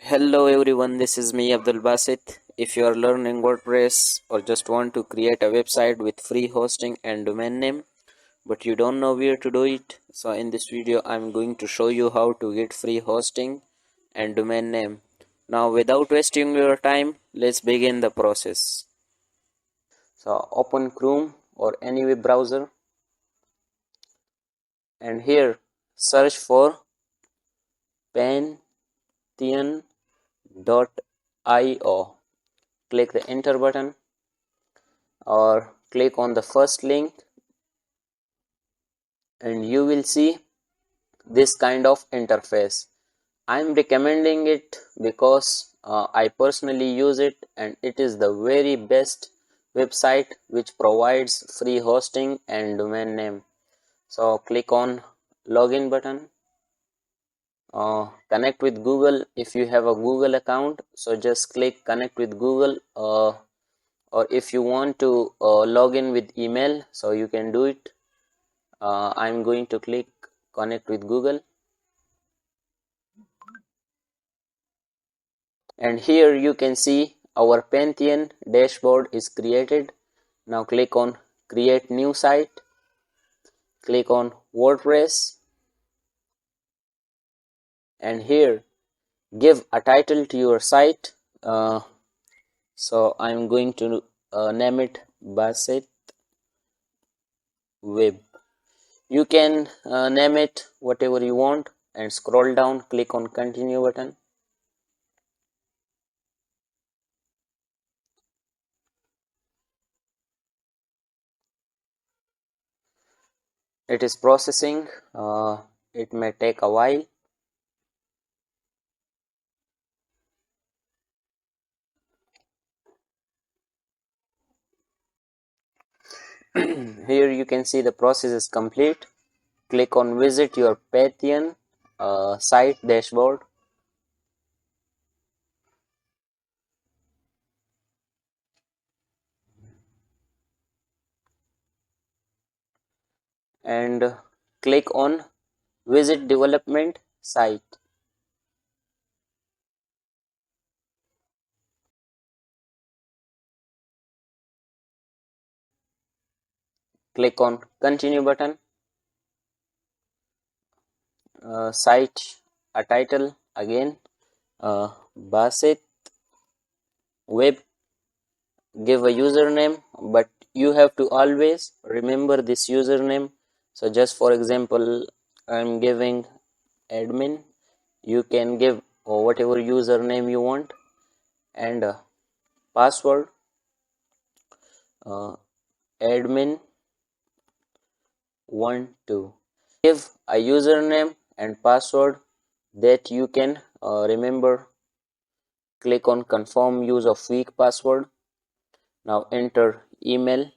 Hello everyone, this is me Abdul Basit. If you are learning WordPress or just want to create a website with free hosting and domain name but you don't know where to do it, so in this video I'm going to show you how to get free hosting and domain name. Now without wasting your time, let's begin the process. So open Chrome or any web browser and here search for pantheon.io. Click the enter button or click on the first link and you will see this kind of interface. I'm recommending it because I personally use it and it is the very best website which provides free hosting and domain name. So click on login button. Connect with Google if you have a Google account, so just click connect with Google, or if you want to log in with email, so you can do it. I'm going to click connect with Google and here you can see our Pantheon dashboard is created. Now click on create new site, click on WordPress and here give a title to your site. So I'm going to name it Basit Web. You can name it whatever you want and scroll down, click on continue button. It is processing. It may take a while. Here you can see the process is complete. Click on visit your Pantheon site dashboard. And click on visit development site. Click on continue button. Site a title again, Basit Web. Give a username, but you have to always remember this username. So just for example, I'm giving admin. You can give whatever username you want, and password admin 12. Give a username and password that you can remember. Click on confirm use of weak password. Now enter email.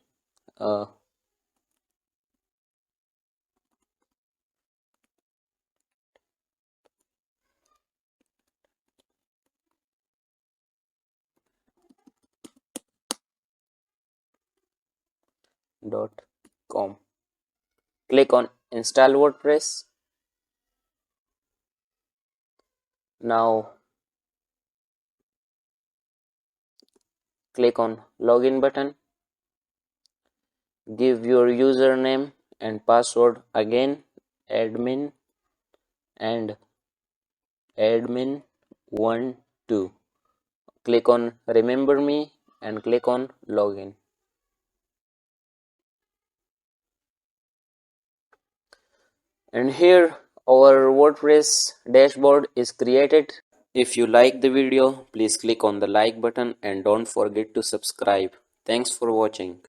.com. Click on install WordPress. Now click on login button. Give your username and password again, admin and admin12. Click on remember me and click on login. And here our WordPress dashboard is created. If you like the video, please click on the like button and don't forget to subscribe. Thanks for watching.